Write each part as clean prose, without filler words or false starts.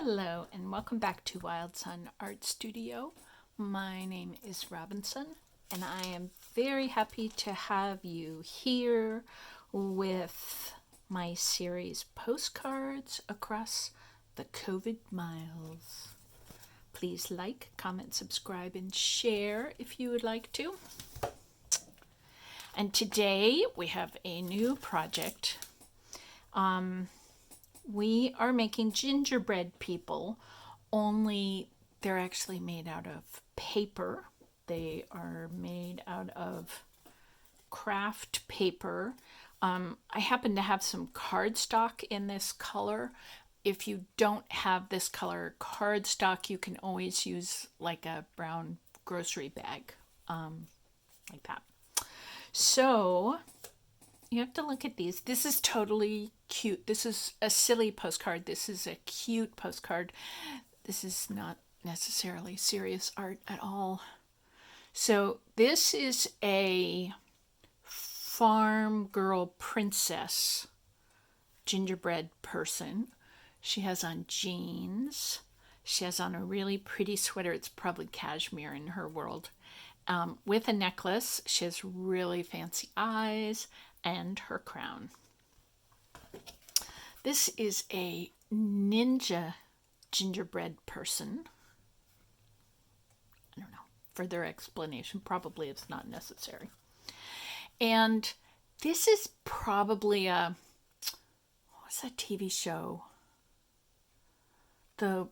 Hello and welcome back to Wildsunne Art Studio. My name is Robinsunne and I am very happy to have you here with my series Postcards Across the COVID Miles. Please like, comment, subscribe, and share if you would like to. And today we have a new project. We are making gingerbread people, only they're actually made out of paper. They are made out of craft paper. I happen to have some cardstock in this color. If you don't have this color cardstock, you can always use like a brown grocery bag, like that. So you have to look at these. This is totally cute. This is a silly postcard. This is a cute postcard. This is not necessarily serious art at all. So this is a farm girl princess gingerbread person. She has on jeans. She has on a really pretty sweater. It's probably cashmere in her world. With a necklace. She has really fancy eyes and her crown. This is a ninja gingerbread person. I don't know. Further explanation probably is not necessary. And this is probably what's that TV show? No,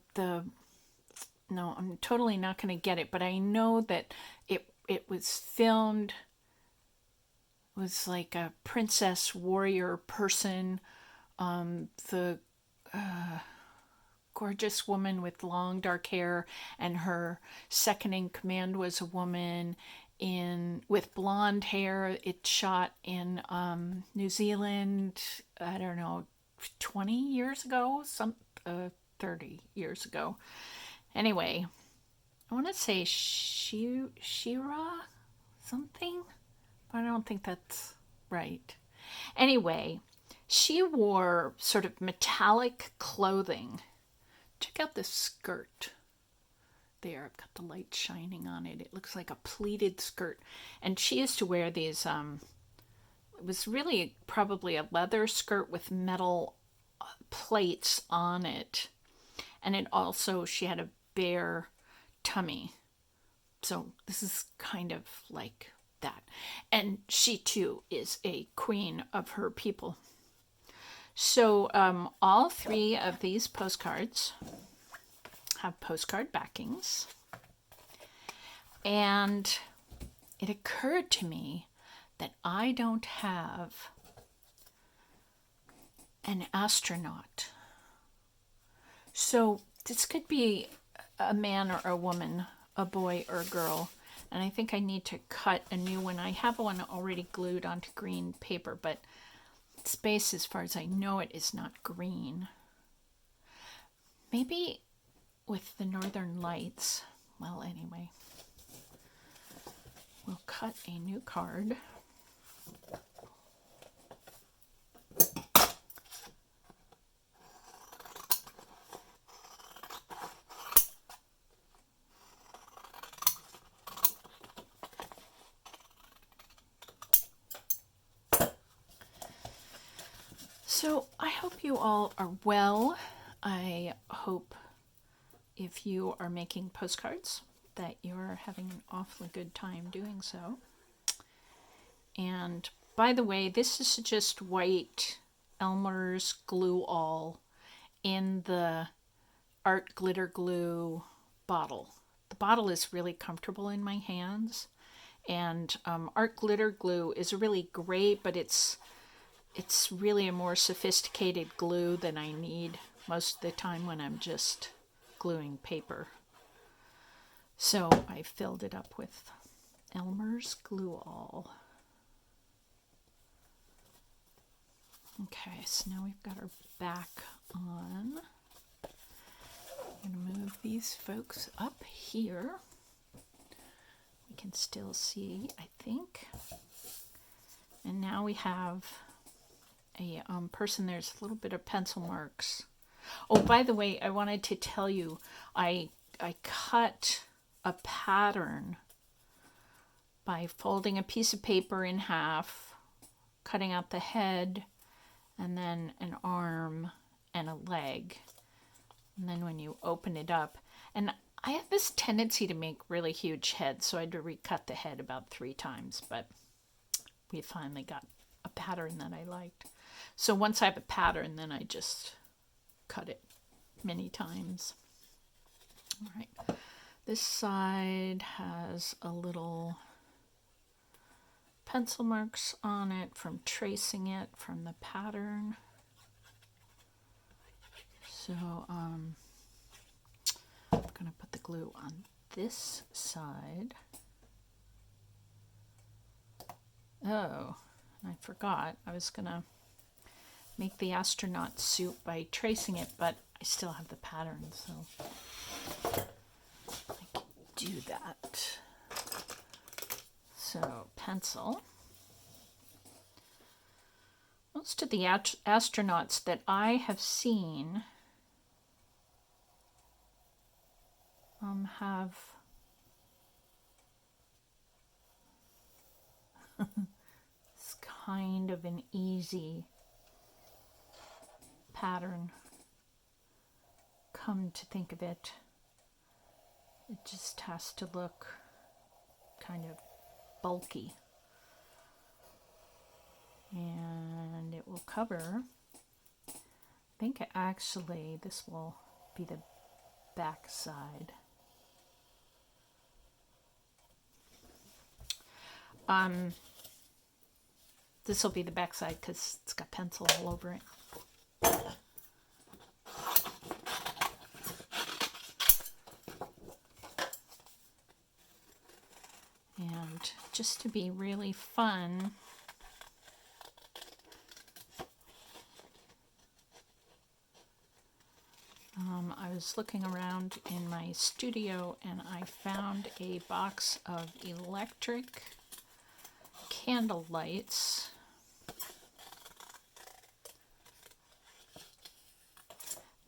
I'm totally not going to get it, but I know that it was filmed. It was like a princess warrior person. The gorgeous woman with long dark hair, and her second in command was a woman with blonde hair. It shot in New Zealand. I don't know, 20 years ago, 30 years ago. Anyway, I want to say Shira something, but I don't think that's right. Anyway, she wore sort of metallic clothing. Check out this skirt. There, I've got the light shining on it. It looks like a pleated skirt. And she used to wear these, it was really probably a leather skirt with metal plates on it. And it also, she had a bare tummy. So this is kind of like that. And she too is a queen of her people. So all three of these postcards have postcard backings. And it occurred to me that I don't have an astronaut. So this could be a man or a woman, a boy or a girl. And I think I need to cut a new one. I have one already glued onto green paper, but space, as far as I know it, is not green. Maybe with the northern lights. Well, anyway, we'll cut a new card. So I hope you all are well. I hope if you are making postcards that you're having an awfully good time doing so. And by the way, this is just white Elmer's glue all in the art glitter glue bottle. The bottle is really comfortable in my hands. And art glitter glue is really great, but it's really a more sophisticated glue than I need most of the time when I'm just gluing paper. So I filled it up with Elmer's glue all. Okay, so now we've got our back on. I'm going to move these folks up here. We can still see, I think. And now we have a person. There's a little bit of pencil marks. Oh, by the way, I wanted to tell you, I cut a pattern by folding a piece of paper in half, cutting out the head, and then an arm and a leg. And then when you open it up, and I have this tendency to make really huge heads, so I had to recut the head about 3 times, but we finally got a pattern that I liked. So once I have a pattern, then I just cut it many times. All right. This side has a little pencil marks on it from tracing it from the pattern. So I'm going to put the glue on this side. Oh, I forgot. I was going to make the astronaut suit by tracing it, but I still have the pattern, so I can do that. So, pencil. Most of the astronauts that I have seen have it's kind of an easy pattern. Come to think of it, it just has to look kind of bulky. And it will cover, I think actually this will be the back side. This will be the back side because it's got pencil all over it. And just to be really fun, I was looking around in my studio and I found a box of electric candle lights.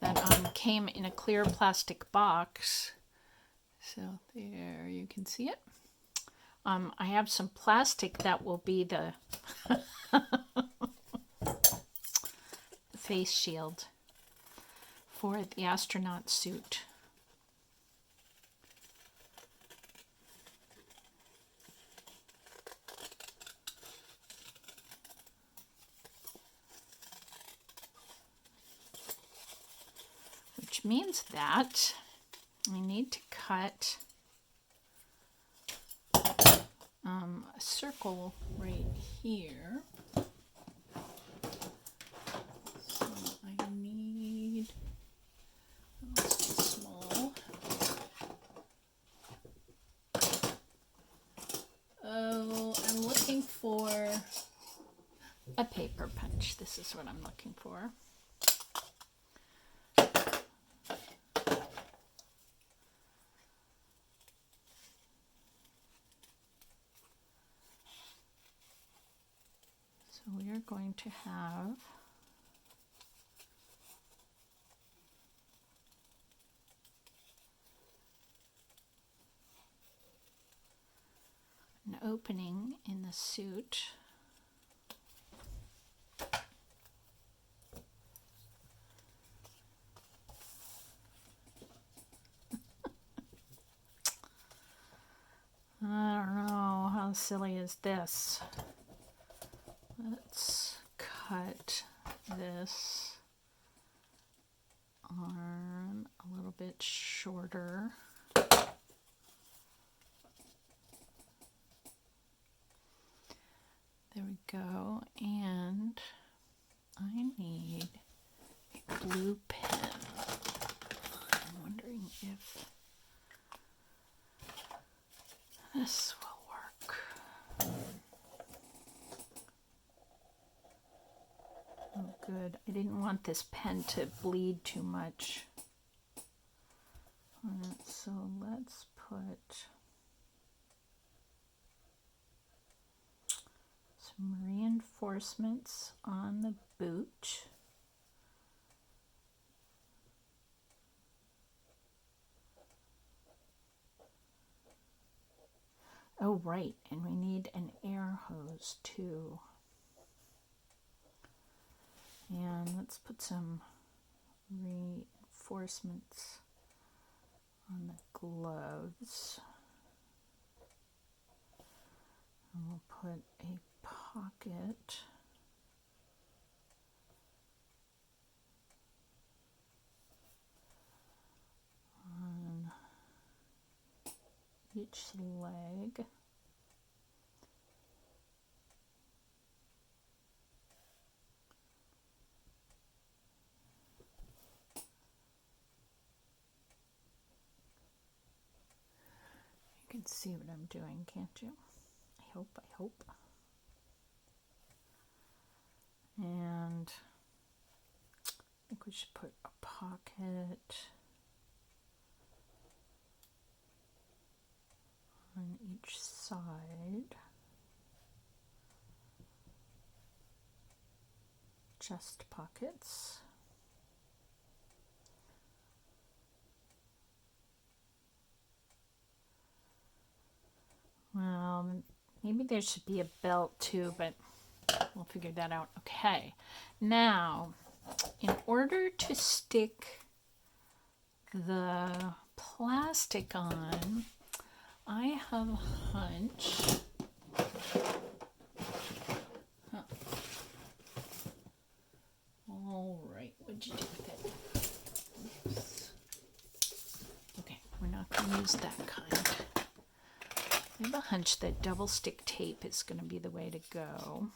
That came in a clear plastic box. So there you can see it. I have some plastic that will be the face shield for the astronaut suit. Which means that I need to cut a circle right here. So I need, let's be small. Oh, I'm looking for a paper punch. This is what I'm looking for. So we are going to have an opening in the suit. I don't know, how silly is this? Let's cut this arm a little bit shorter. There we go. And I need a blue pen. I'm wondering if this will work. Oh, good. I didn't want this pen to bleed too much. All right, so let's put some reinforcements on the boot. Oh, right, and we need an air hose too. And let's put some reinforcements on the gloves. And we'll put a pocket on each leg. You can see what I'm doing, can't you? I hope. And I think we should put a pocket on each side. Chest pockets. Well, maybe there should be a belt too, but we'll figure that out. Okay, now in order to stick the plastic on, I have a hunch. All right, what'd you do with it? Oops. Okay, we're not going to use that kind. I have a hunch that double stick tape is going to be the way to go.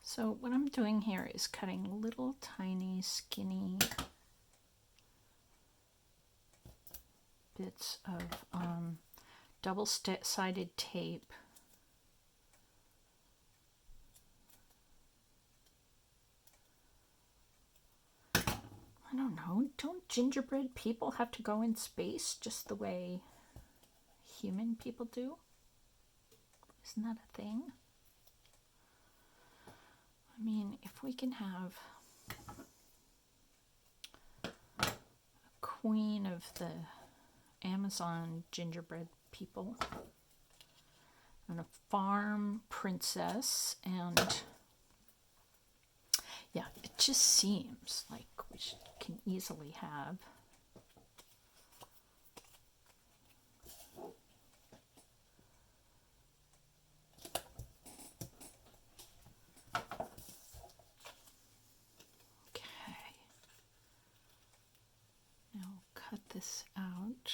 So what I'm doing here is cutting little tiny skinny bits of double-sided tape. I don't know, don't gingerbread people have to go in space just the way human people do? Isn't that a thing? I mean, if we can have a queen of the Amazon gingerbread people and a farm princess, and yeah, it just seems like we can easily have this out.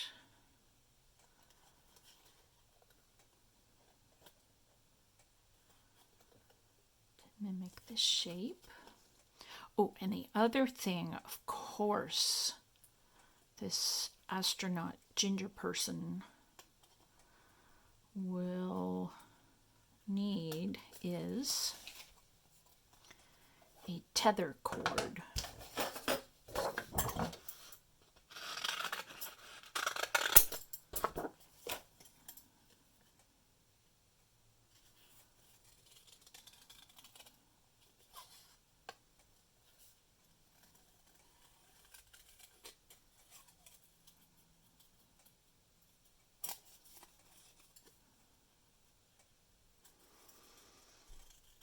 To mimic the shape. Oh, and the other thing, of course, this astronaut ginger person will need is a tether cord.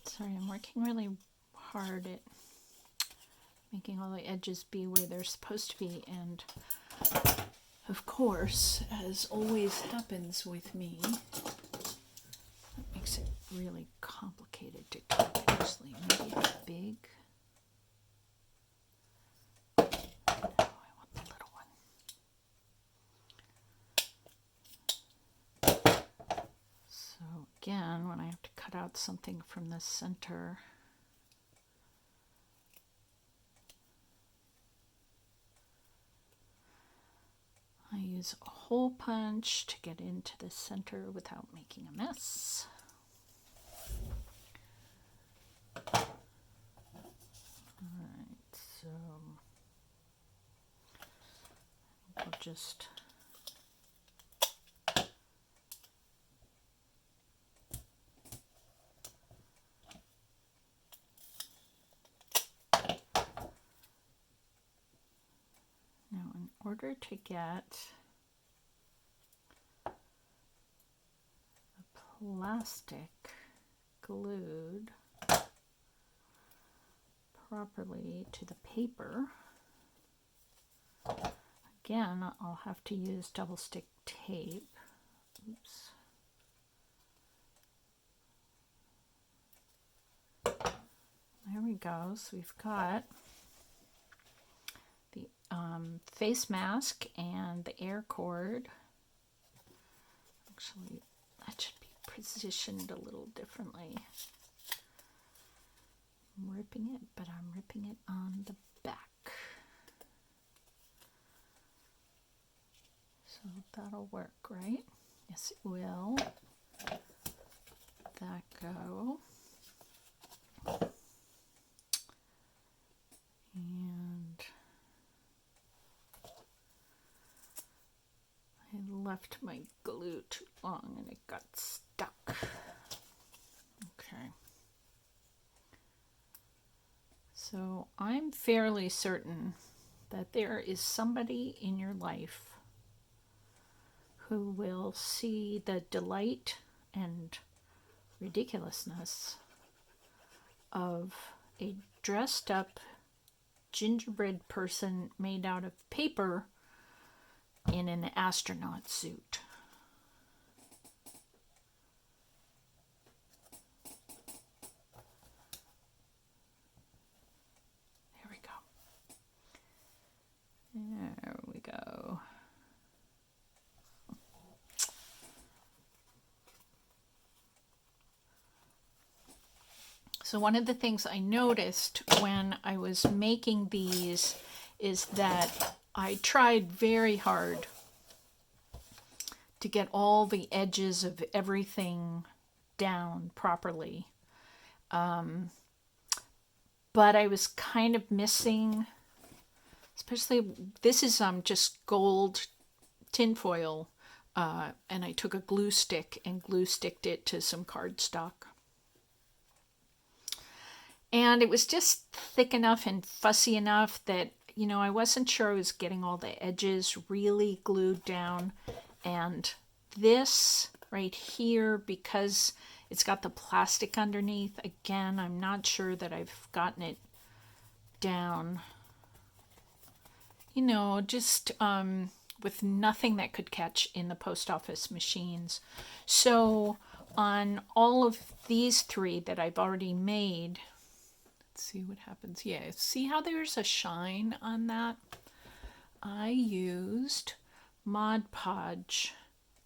Sorry, I'm working really hard at making all the edges be where they're supposed to be, and of course, as always happens with me, that makes it really complicated to cut. Actually, maybe it's big. No, I want the little one. So again, when I have to cut out something from the center, I use a hole punch to get into the center without making a mess. Alright, so just... Now, in order to get the plastic glued properly to the paper, again, I'll have to use double stick tape. Oops. There we go. So we've got the face mask and the air cord. Actually, that should be positioned a little differently. I'm ripping it, but I'm ripping it on the back. So that'll work, right? Yes, it will. That go. And I left my glue too long and it got stuck. Okay. So I'm fairly certain that there is somebody in your life who will see the delight and ridiculousness of a dressed up gingerbread person made out of paper in an astronaut suit. There we go. There we go. So one of the things I noticed when I was making these is that I tried very hard to get all the edges of everything down properly. But I was kind of missing, especially, this is just gold tinfoil, and I took a glue stick and glue sticked it to some cardstock. And it was just thick enough and fussy enough that, you know, I wasn't sure I was getting all the edges really glued down. And this right here, because it's got the plastic underneath, again, I'm not sure that I've gotten it down, you know, just with nothing that could catch in the post office machines. So on all of these three that I've already made, see what happens. Yeah, see how there's a shine on that? I used Mod Podge,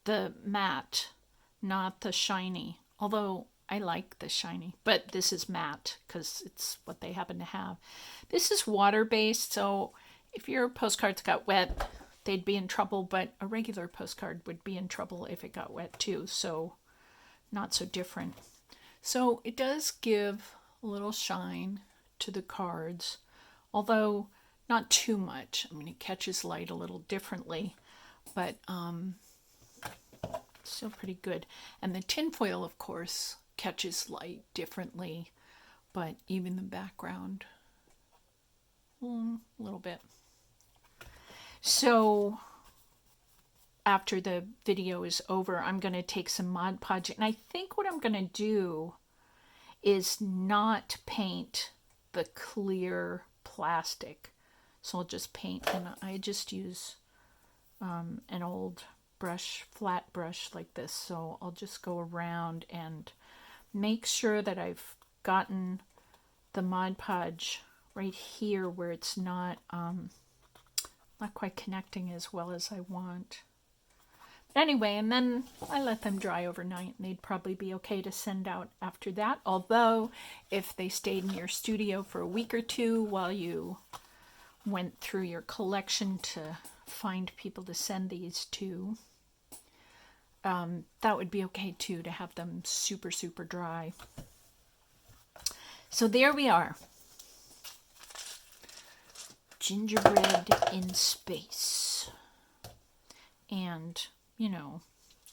the matte, not the shiny. Although I like the shiny, but this is matte because it's what they happen to have. This is water-based, so if your postcards got wet, they'd be in trouble, but a regular postcard would be in trouble if it got wet too, so not so different. So it does give a little shine to the cards, although not too much. I mean, it catches light a little differently, but still pretty good. And the tinfoil, of course, catches light differently, but even the background, a little bit. So after the video is over, I'm going to take some Mod Podge, and I think what I'm going to do is not paint the clear plastic. So I'll just paint, and I just use an old brush, flat brush like this. So I'll just go around and make sure that I've gotten the Mod Podge right here where it's not quite connecting as well as I want. Anyway, and then I let them dry overnight, and they'd probably be okay to send out after that. Although, if they stayed in your studio for a week or two while you went through your collection to find people to send these to, that would be okay too, to have them super, super dry. So there we are. Gingerbread in space. and,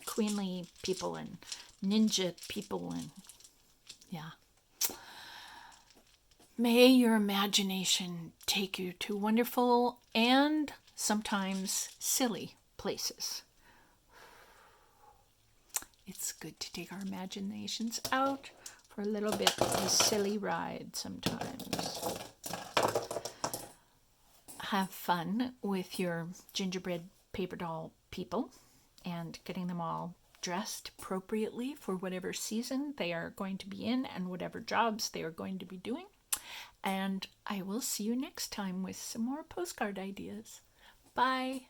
queenly people and ninja people, and yeah. May your imagination take you to wonderful and sometimes silly places. It's good to take our imaginations out for a little bit of a silly ride sometimes. Have fun with your gingerbread paper doll people and getting them all dressed appropriately for whatever season they are going to be in and whatever jobs they are going to be doing. And I will see you next time with some more postcard ideas. Bye.